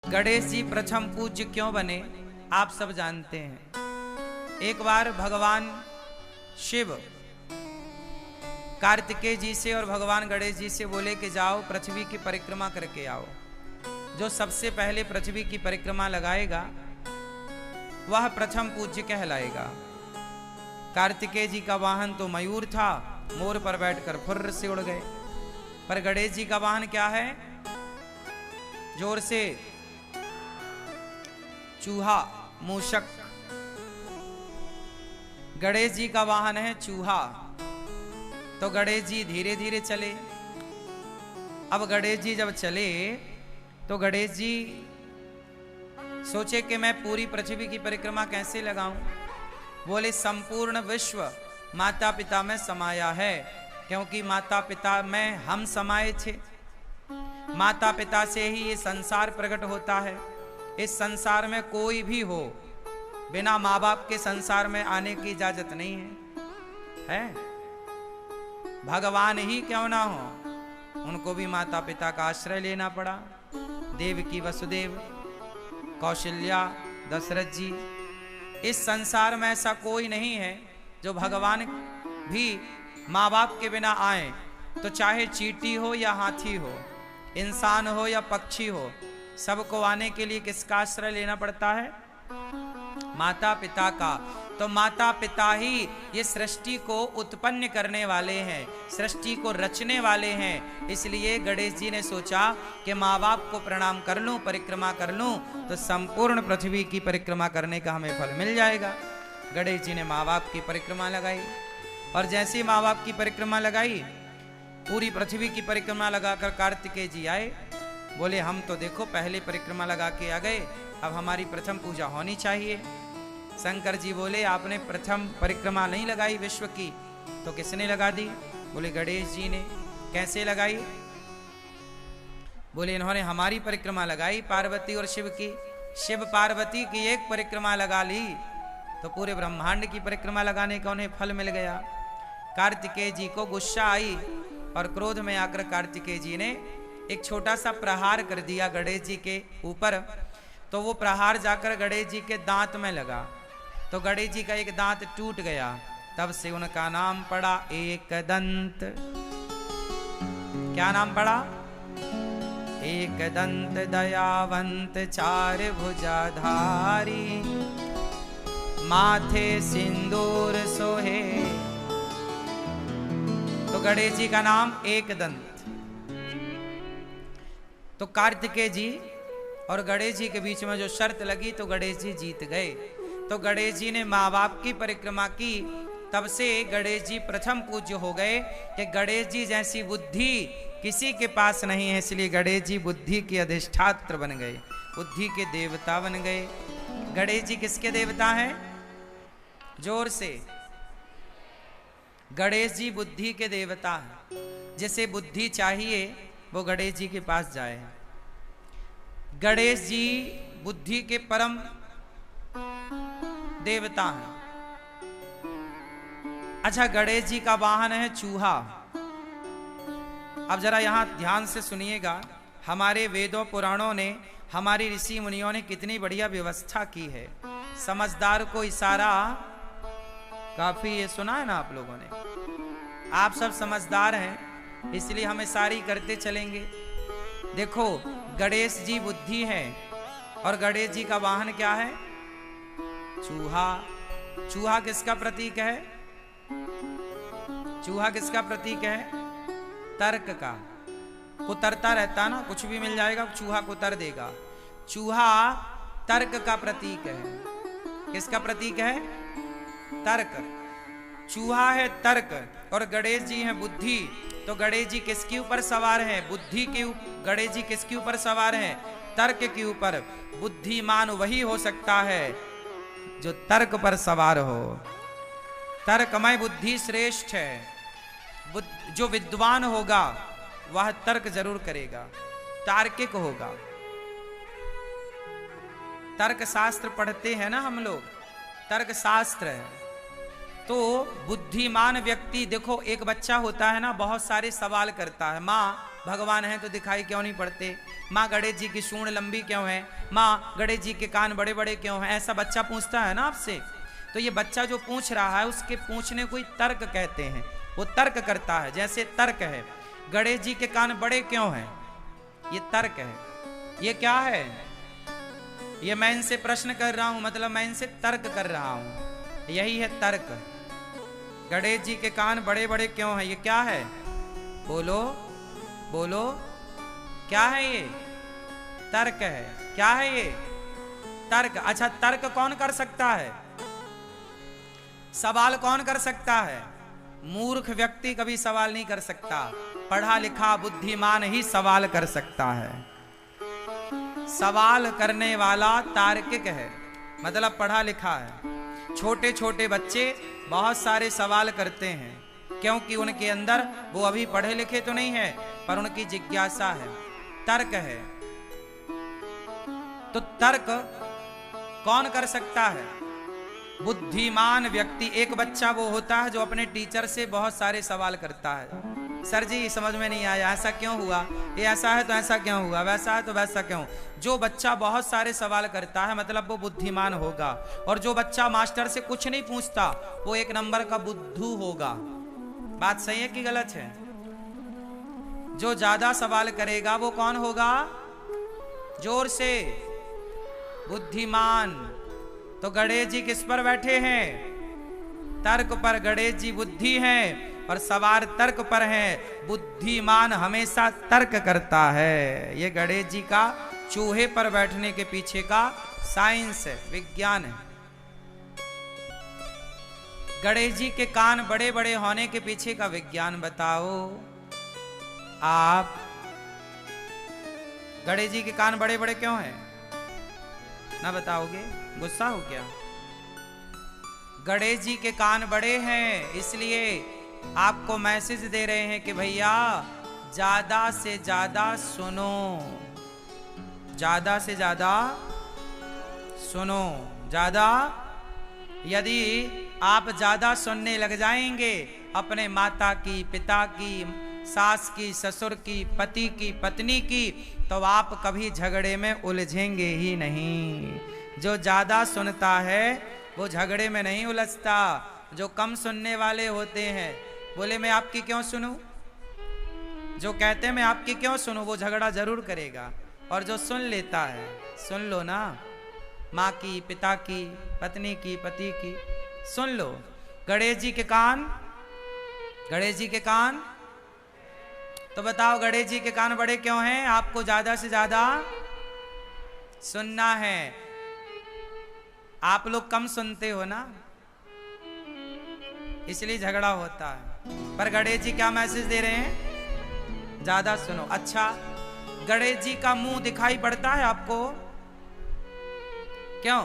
गणेश जी प्रथम पूज्य क्यों बने आप सब जानते हैं। एक बार भगवान शिव कार्तिकेय जी से और भगवान गणेश जी से बोले कि जाओ पृथ्वी की परिक्रमा करके आओ। जो सबसे पहले पृथ्वी की परिक्रमा लगाएगा वह प्रथम पूज्य कहलाएगा। कार्तिकेय जी का वाहन तो मयूर था, मोर पर बैठकर फुर्र से उड़ गए। पर गणेश जी का वाहन क्या है? जोर से चूहा, मूषक। गणेश जी का वाहन है चूहा। तो गणेश जी धीरे धीरे चले। अब गणेश जी जब चले तो गणेश जी सोचे कि मैं पूरी पृथ्वी की परिक्रमा कैसे लगाऊं। बोले संपूर्ण विश्व माता पिता में समाया है, क्योंकि माता पिता में हम समाये थे। माता पिता से ही ये संसार प्रकट होता है। इस संसार में कोई भी हो, बिना माँ बाप के संसार में आने की इजाजत नहीं है। भगवान ही क्यों ना हो, उनको भी माता पिता का आश्रय लेना पड़ा। देवकी वसुदेव, कौशल्या, दशरथ जी। इस संसार में ऐसा कोई नहीं है जो भगवान भी माँ बाप के बिना आए। तो चाहे चींटी हो या हाथी हो, इंसान हो या पक्षी हो, सबको आने के लिए किसका आश्रय लेना पड़ता है? माता पिता का। तो माता पिता ही ये सृष्टि को उत्पन्न करने वाले हैं, सृष्टि को रचने वाले हैं। इसलिए गणेश जी ने सोचा कि माँ बाप को प्रणाम कर लूं, परिक्रमा कर लूं, तो संपूर्ण पृथ्वी की परिक्रमा करने का हमें फल मिल जाएगा। गणेश जी ने माँ बाप की परिक्रमा लगाई, और जैसे माँ बाप की परिक्रमा लगाई, पूरी पृथ्वी की परिक्रमा लगाकर कार्तिकेय जी आए। बोले हम तो देखो पहले परिक्रमा लगा के आ गए, अब हमारी प्रथम पूजा होनी चाहिए। शंकर जी बोले आपने प्रथम परिक्रमा नहीं लगाई विश्व की, तो किसने लगा दी? बोले गणेश जी ने। कैसे लगाई? बोले इन्होंने हमारी परिक्रमा लगाई, पार्वती और शिव की। शिव पार्वती की एक परिक्रमा लगा ली तो पूरे ब्रह्मांड की परिक्रमा लगाने का उन्हें फल मिल गया। कार्तिकेय जी को गुस्सा आई और क्रोध में आकर कार्तिकेय जी ने एक छोटा सा प्रहार कर दिया गणेश जी के ऊपर। तो वो प्रहार जाकर गणेश जी के दांत में लगा, तो गणेश जी का एक दांत टूट गया। तब से उनका नाम पड़ा एकदंत। क्या नाम पड़ा? एकदंत दयावंत चार भुजाधारी, माथे सिंदूर सोहे। तो गणेश जी का नाम एकदंत। तो कार्तिकेय जी और गणेश जी के बीच में जो शर्त लगी तो गणेश जी जीत गए। तो गणेश जी ने माँ बाप की परिक्रमा की, तब से गणेश जी प्रथम पूज्य हो गए कि गणेश जी जैसी बुद्धि किसी के पास नहीं है। इसलिए गणेश जी बुद्धि के अधिष्ठात्र बन गए, बुद्धि के देवता बन गए। गणेश जी किसके देवता हैं? जोर से। गणेश जी बुद्धि के देवता हैं। जिसे बुद्धि चाहिए वो गणेश जी के पास जाए। गणेश जी बुद्धि के परम देवता हैं। अच्छा, गणेश जी का वाहन है चूहा। अब जरा यहां ध्यान से सुनिएगा। हमारे वेदों पुराणों ने, हमारी ऋषि मुनियों ने कितनी बढ़िया व्यवस्था की है। समझदार को इशारा काफी, ये सुना है ना आप लोगों ने। आप सब समझदार हैं, इसलिए हम सारी करते चलेंगे। देखो, गणेश जी बुद्धि है और गणेश जी का वाहन क्या है? चूहा। चूहा किसका प्रतीक है? चूहा किसका प्रतीक है? तर्क का। कुतरता रहता ना, कुछ भी मिल जाएगा चूहा कुतर देगा। चूहा तर्क का प्रतीक है। किसका प्रतीक है? तर्क। चूहा है तर्क और गणेश जी हैं बुद्धि। तो गणेश जी किसके ऊपर सवार हैं? बुद्धि के ऊपर। गणेश जी किसके ऊपर सवार हैं? तर्क के ऊपर। बुद्धिमान वही हो सकता है जो तर्क पर सवार हो। तर्कमय बुद्धि श्रेष्ठ है। जो विद्वान होगा वह तर्क जरूर करेगा, तार्किक होगा। तर्क शास्त्र पढ़ते हैं ना हम लोग, तर्क शास्त्र है। तो बुद्धिमान व्यक्ति, देखो एक बच्चा होता है ना, बहुत सारे सवाल करता है। माँ भगवान हैं तो दिखाई क्यों नहीं पड़ते? माँ गणेश जी की सूंड लंबी क्यों है? माँ गणेश जी के कान बड़े बड़े क्यों हैं? ऐसा बच्चा पूछता है ना आपसे। तो ये बच्चा जो पूछ रहा है उसके पूछने को ही तर्क कहते हैं। वो तर्क करता है। जैसे तर्क है, गणेश जी के कान बड़े क्यों हैं? ये तर्क है। ये क्या है? ये मैं इनसे प्रश्न कर रहा हूं, मतलब मैं इनसे तर्क कर रहा हूं। यही है तर्क। गणेश जी के कान बड़े बड़े क्यों हैं? ये क्या है? बोलो बोलो, क्या है ये? तर्क है। क्या है ये? तर्क। अच्छा, तर्क कौन कर सकता है? सवाल कौन कर सकता है? मूर्ख व्यक्ति कभी सवाल नहीं कर सकता। पढ़ा लिखा बुद्धिमान ही सवाल कर सकता है। सवाल करने वाला तार्किक है, मतलब पढ़ा लिखा है। छोटे छोटे बच्चे बहुत सारे सवाल करते हैं, क्योंकि उनके अंदर, वो अभी पढ़े लिखे तो नहीं है, पर उनकी जिज्ञासा है, तर्क है। तो तर्क कौन कर सकता है? बुद्धिमान व्यक्ति। एक बच्चा वो होता है जो अपने टीचर से बहुत सारे सवाल करता है। सर जी समझ में नहीं आया, ऐसा क्यों हुआ? ये ऐसा है तो ऐसा क्यों हुआ? वैसा है तो वैसा क्यों? जो बच्चा बहुत सारे सवाल करता है मतलब वो बुद्धिमान होगा। और जो बच्चा मास्टर से कुछ नहीं पूछता वो एक नंबर का बुद्धू होगा। बात सही है कि गलत है? जो ज्यादा सवाल करेगा वो कौन होगा? जोर से, बुद्धिमान। तो गणेश जी किस पर बैठे हैं? तर्क पर। गणेश जी बुद्धि हैं और सवार तर्क पर हैं। बुद्धिमान हमेशा तर्क करता है। ये गणेश जी का चूहे पर बैठने के पीछे का साइंस है, विज्ञान है। गणेश जी के कान बड़े बड़े होने के पीछे का विज्ञान बताओ आप। गणेश जी के कान बड़े बड़े क्यों हैं? ना बताओगे? गुस्सा हो क्या? गणेश जी के कान बड़े हैं इसलिए आपको मैसेज दे रहे हैं कि भैया ज्यादा से ज्यादा सुनो, ज्यादा से ज्यादा सुनो। ज्यादा, यदि आप ज्यादा सुनने लग जाएंगे अपने माता की, पिता की, सास की, ससुर की, पति की, पत्नी की, तो आप कभी झगड़े में उलझेंगे ही नहीं। जो ज्यादा सुनता है वो झगड़े में नहीं उलझता। जो कम सुनने वाले होते हैं, बोले मैं आपकी क्यों सुनूं, जो कहते हैं मैं आपकी क्यों सुनूं, वो झगड़ा जरूर करेगा। और जो सुन लेता है, सुन लो ना, माँ की, पिता की, पत्नी की, पति की, सुन लो। गणेश जी के कान, गणेश जी के कान, तो बताओ गणेश जी के कान बड़े क्यों हैं? आपको ज्यादा से ज्यादा सुनना है। आप लोग कम सुनते हो ना, इसलिए झगड़ा होता है। पर गणेश जी क्या मैसेज दे रहे हैं? ज्यादा सुनो। अच्छा, गणेश जी का मुंह दिखाई पड़ता है आपको? क्यों?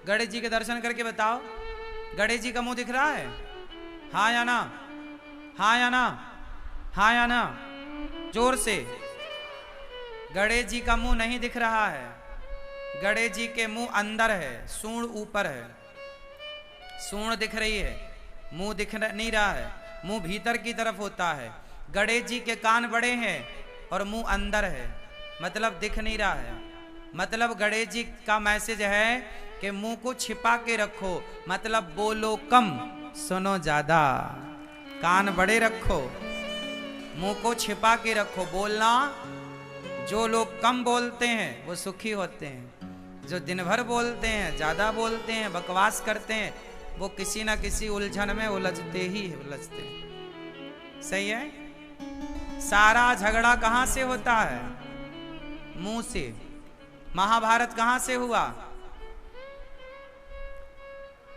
गणेश जी के दर्शन करके बताओ, गणेश जी का मुंह दिख रहा है? हाँ या ना? हाँ या ना? हाँ या ना? जोर से। गणेश जी का मुंह नहीं दिख रहा है। गणेश जी के मुंह अंदर है, सूंड ऊपर है। सूंड दिख रही है, मुंह दिख नहीं रहा है। मुंह भीतर की तरफ होता है। गणेश जी के कान बड़े हैं और मुंह अंदर है, मतलब दिख नहीं रहा है। मतलब गणेश जी का मैसेज है कि मुंह को छिपा के रखो, मतलब बोलो कम, सुनो ज्यादा। कान बड़े रखो, मुंह को छिपा के रखो, बोलना। जो लोग कम बोलते हैं वो सुखी होते हैं। जो दिन भर बोलते हैं, ज्यादा बोलते हैं, बकवास करते हैं, वो किसी ना किसी उलझन में उलझते ही उलझते हैं। सही है? सारा झगड़ा कहां से होता है? मुंह से। महाभारत कहां से हुआ?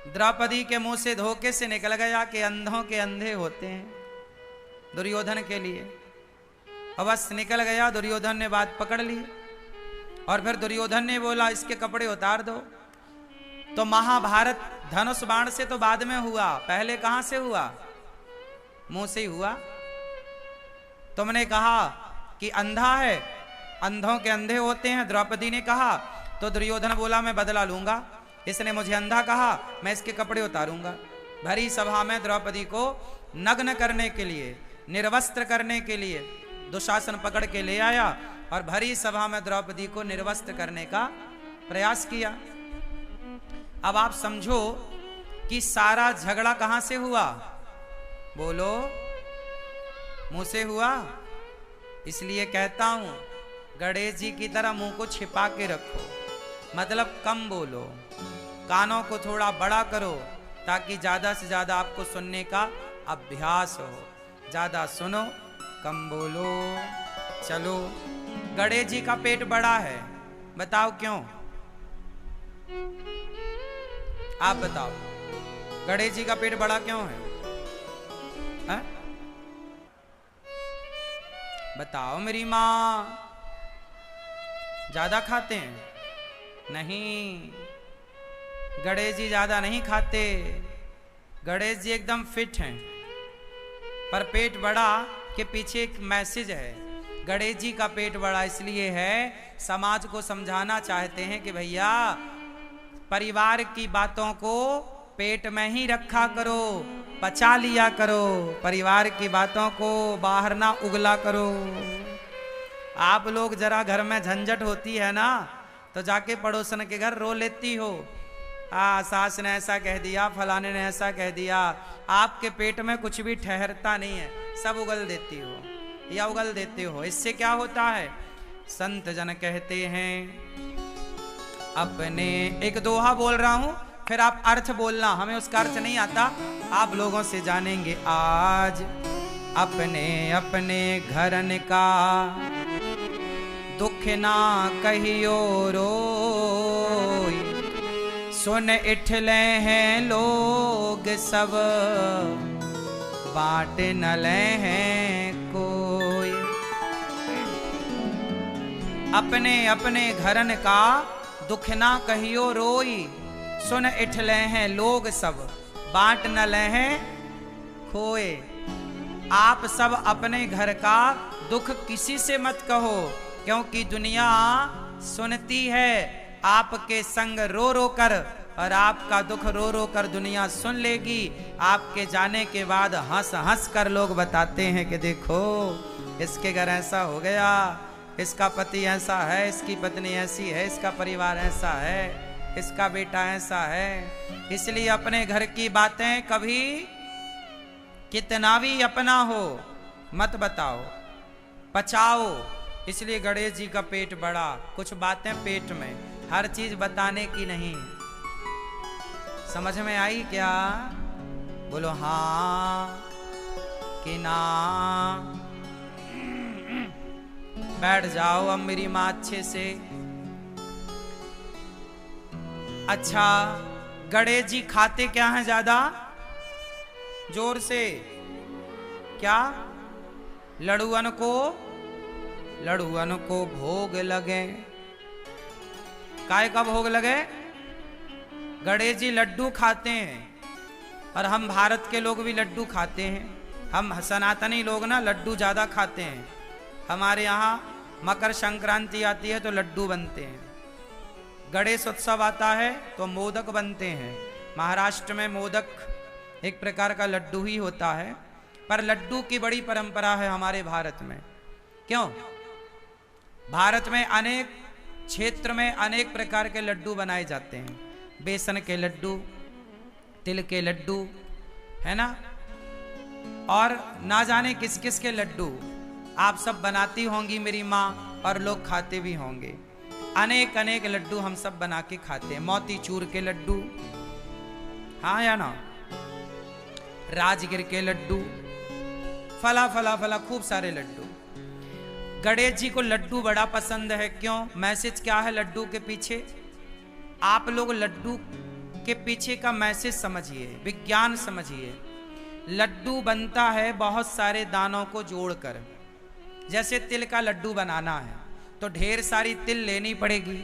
द्रौपदी के मुंह से धोखे से निकल गया कि अंधों के अंधे होते हैं, दुर्योधन के लिए। अवश्य निकल गया, दुर्योधन ने बात पकड़ ली और फिर दुर्योधन ने बोला इसके कपड़े उतार दो। तो महाभारत धनुष बाण से तो बाद में हुआ, पहले कहां से हुआ? मुंह से ही हुआ। तुमने कहा कि अंधा है, अंधों के अंधे होते हैं, द्रौपदी ने कहा। तो दुर्योधन बोला मैं बदला लूंगा, इसने मुझे अंधा कहा, मैं इसके कपड़े उतारूंगा। भरी सभा में द्रौपदी को नग्न करने के लिए, निर्वस्त्र करने के लिए दुशासन पकड़ के ले आया और भरी सभा में द्रौपदी को निर्वस्त्र करने का प्रयास किया। अब आप समझो कि सारा झगड़ा कहां से हुआ? बोलो, मुंह से हुआ। इसलिए कहता हूं, गणेश जी की तरह मुंह को छिपा के रखो, मतलब कम बोलो, कानों को थोड़ा बड़ा करो ताकि ज्यादा से ज्यादा आपको सुनने का अभ्यास हो। ज्यादा सुनो, कम बोलो। चलो, गणेश जी का पेट बड़ा है, बताओ क्यों? आप बताओ, गणेश जी का पेट बड़ा क्यों है? बताओ मेरी मां। ज्यादा खाते हैं? नहीं, गणेश जी ज्यादा नहीं खाते। गणेश जी एकदम फिट हैं, पर पेट बड़ा के पीछे एक मैसेज है। गणेश जी का पेट बड़ा इसलिए है, समाज को समझाना चाहते हैं कि भैया परिवार की बातों को पेट में ही रखा करो, पचा लिया करो, परिवार की बातों को बाहर ना उगला करो। आप लोग जरा घर में झंझट होती है ना तो जाके पड़ोसन के घर रो लेती हो, सास ने ऐसा कह दिया, फलाने ने ऐसा कह दिया। आपके पेट में कुछ भी ठहरता नहीं है, सब उगल देती हो या उगल देते हो। इससे क्या होता है? संत जन कहते हैं, अपने, एक दोहा बोल रहा हूं, फिर आप अर्थ बोलना, हमें उसका अर्थ नहीं आता, आप लोगों से जानेंगे आज। अपने अपने घरन का दुख ना कहियो रोई, सुन इठले हैं लोग सब, बांट न ले हैं कोई। अपने अपने घरन का दुख ना कहियो रोई, सुन इठले हैं लोग सब, बांट न ले हैं खोए। आप सब अपने घर का दुख किसी से मत कहो, क्योंकि दुनिया सुनती है आपके संग रो रो कर, और आपका दुख रो रो कर दुनिया सुन लेगी। आपके जाने के बाद हंस हंस कर लोग बताते हैं कि देखो इसके घर ऐसा हो गया, इसका पति ऐसा है, इसकी पत्नी ऐसी है, इसका परिवार ऐसा है, इसका बेटा ऐसा है। इसलिए अपने घर की बातें कभी कितना भी अपना हो मत बताओ, पचाओ। इसलिए गणेश जी का पेट बड़ा, कुछ बातें पेट में, हर चीज बताने की नहीं। समझ में आई क्या? बोलो हाँ कि ना। बैठ जाओ अब मेरी मां अच्छे से। अच्छा, गणेश जी खाते क्या हैं ज्यादा? जोर से, क्या? लड़ुअन को भोग लगे। काय का भोग लगे? गणेश जी लड्डू खाते हैं, और हम भारत के लोग भी लड्डू खाते हैं। हम सनातनी लोग ना लड्डू ज्यादा खाते हैं। हमारे यहाँ मकर संक्रांति आती है तो लड्डू बनते हैं, गणेश उत्सव आता है तो मोदक बनते हैं। महाराष्ट्र में मोदक एक प्रकार का लड्डू ही होता है, पर लड्डू की बड़ी परंपरा है हमारे भारत में। क्यों? भारत में अनेक क्षेत्र में अनेक प्रकार के लड्डू बनाए जाते हैं। बेसन के लड्डू, तिल के लड्डू, है ना, और ना जाने किस किस के लड्डू आप सब बनाती होंगी मेरी माँ, और लोग खाते भी होंगे। अनेक अनेक लड्डू हम सब बना के खाते हैं। मोतीचूर के लड्डू, हाँ या ना, राजगिर के लड्डू, फला फला फला खूब सारे लड्डू। गणेश जी को लड्डू बड़ा पसंद है। क्यों? मैसेज क्या है लड्डू के पीछे? आप लोग लड्डू के पीछे का मैसेज समझिए, विज्ञान समझिए। लड्डू बनता है बहुत सारे दानों को जोड़कर। जैसे तिल का लड्डू बनाना है तो ढेर सारी तिल लेनी पड़ेगी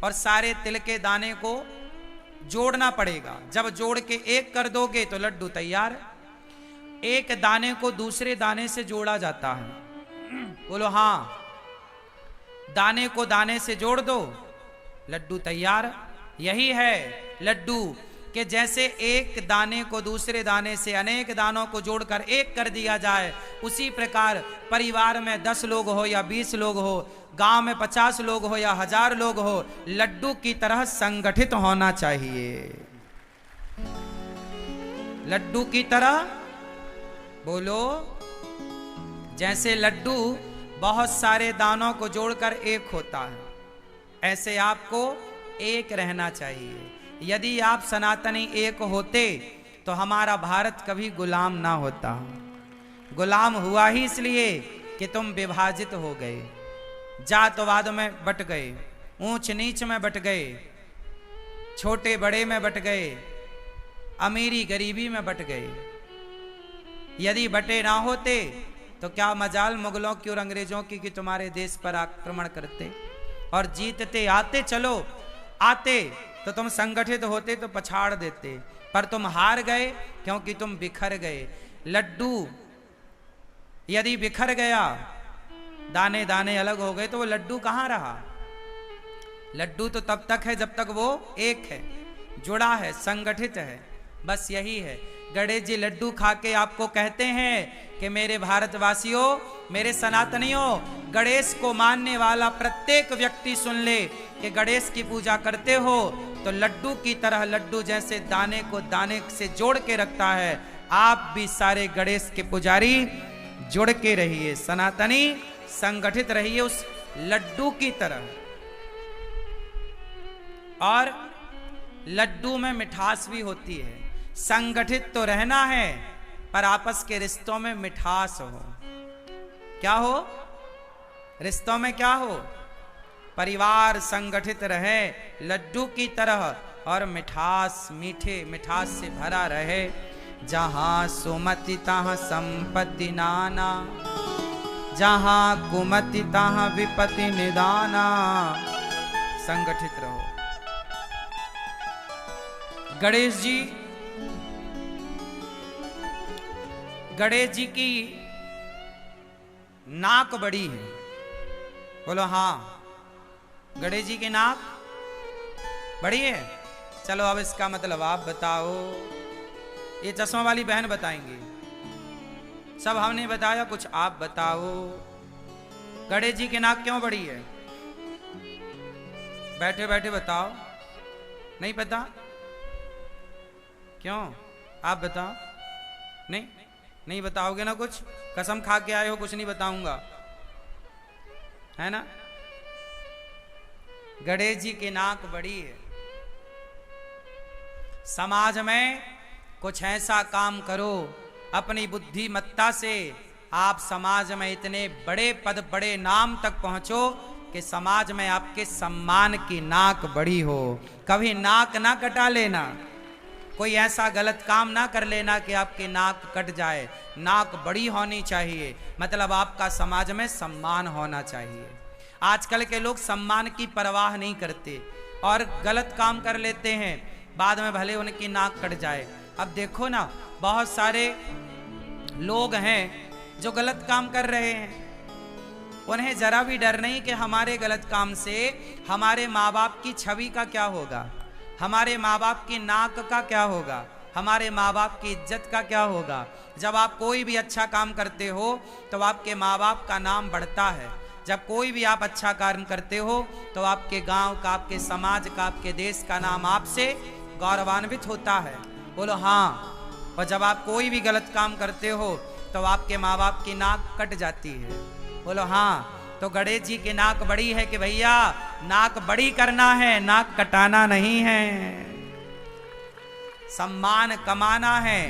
और सारे तिल के दाने को जोड़ना पड़ेगा। जब जोड़ के एक कर दोगे तो लड्डू तैयार। एक दाने को दूसरे दाने से जोड़ा जाता है। बोलो हाँ। दाने को दाने से जोड़ दो, लड्डू तैयार। यही है लड्डू। कि जैसे एक दाने को दूसरे दाने से अनेक दानों को जोड़कर एक कर दिया जाए, उसी प्रकार परिवार में 10 लोग हो या 20 लोग हो, गांव में 50 लोग हो या 1000 लोग हो, लड्डू की तरह संगठित होना चाहिए। लड्डू की तरह बोलो। जैसे लड्डू बहुत सारे दानों को जोड़कर एक होता है, ऐसे आपको एक रहना चाहिए। यदि आप सनातनी एक होते तो हमारा भारत कभी गुलाम ना होता। गुलाम हुआ ही इसलिए कि तुम विभाजित हो गए, जातवाद में बट गए, ऊंच नीच में बट गए, छोटे बड़े में बट गए, अमीरी गरीबी में बट गए। यदि बटे ना होते तो क्या मजाल मुगलों की और अंग्रेजों की कि तुम्हारे देश पर आक्रमण करते और जीतते। आते, चलो आते तो तुम संगठित होते तो पछाड़ देते, पर तुम हार गए क्योंकि तुम बिखर गए। लड्डू यदि बिखर गया, दाने दाने अलग हो गए, तो वो लड्डू कहाँ रहा? लड्डू तो तब तक है जब तक वो एक है, जुड़ा है, संगठित है। बस यही है। गणेश जी लड्डू खा के आपको कहते हैं कि मेरे भारतवासियों, मेरे सनातनियों, गणेश को मानने वाला प्रत्येक व्यक्ति सुन ले कि गणेश की पूजा करते हो तो लड्डू की तरह, लड्डू जैसे दाने को दाने से जोड़ के रखता है, आप भी सारे गणेश के पुजारी जुड़ के रहिए, सनातनी संगठित रहिए उस लड्डू की तरह। और लड्डू में मिठास भी होती है। संगठित तो रहना है पर आपस के रिश्तों में मिठास हो। क्या हो? रिश्तों में क्या हो? परिवार संगठित रहे लड्डू की तरह और मिठास, मीठे मिठास से भरा रहे। जहां सुमति तहां संपत्ति नाना, जहां कुमति तहां विपत्ति निदाना। संगठित रहो। गणेश जी की नाक बड़ी है। बोलो हाँ, गणेश जी की नाक बड़ी है। चलो अब इसका मतलब आप बताओ। ये चश्मा वाली बहन बताएंगी, सब हमने बताया, कुछ आप बताओ। गणेश जी की नाक क्यों बड़ी है? बैठे बैठे बताओ। नहीं पता? क्यों? आप बताओ। नहीं बताओगे ना? कुछ कसम खा के आए हो, कुछ नहीं बताऊंगा, है ना? गणेश जी की नाक बड़ी है। समाज में कुछ ऐसा काम करो अपनी बुद्धिमत्ता से, आप समाज में इतने बड़े पद, बड़े नाम तक पहुंचो कि समाज में आपके सम्मान की नाक बड़ी हो। कभी नाक ना कटा लेना, कोई ऐसा गलत काम ना कर लेना कि आपकी नाक कट जाए। नाक बड़ी होनी चाहिए, मतलब आपका समाज में सम्मान होना चाहिए। आजकल के लोग सम्मान की परवाह नहीं करते और गलत काम कर लेते हैं, बाद में भले उनकी नाक कट जाए। अब देखो ना, बहुत सारे लोग हैं जो गलत काम कर रहे हैं, उन्हें जरा भी डर नहीं कि हमारे गलत काम से हमारे माँ बाप की छवि का क्या होगा, हमारे माँ बाप की नाक का क्या होगा, हमारे माँ बाप की इज्जत का क्या होगा। जब आप कोई भी अच्छा काम करते हो तो आपके माँ बाप का नाम बढ़ता है। जब कोई भी आप अच्छा कार्य करते हो तो आपके गांव का, आपके समाज का, आपके देश का नाम आपसे गौरवान्वित होता है। बोलो हाँ। और जब आप कोई भी गलत काम करते हो तो आपके माँ बाप की नाक कट जाती है। बोलो हाँ। तो गणेश जी की नाक बड़ी है कि भैया नाक बड़ी करना है, नाक कटाना नहीं है। सम्मान कमाना है,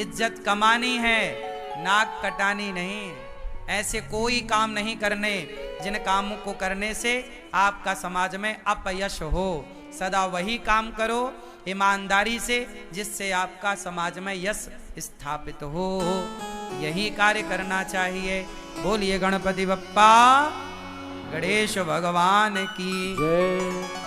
इज्जत कमानी है, नाक कटानी नहीं। ऐसे कोई काम नहीं करने जिन कामों को करने से आपका समाज में अपयश हो। सदा वही काम करो ईमानदारी से जिससे आपका समाज में यश स्थापित हो। यही कार्य करना चाहिए। बोलिए गणपति बप्पा गणेश भगवान की जय।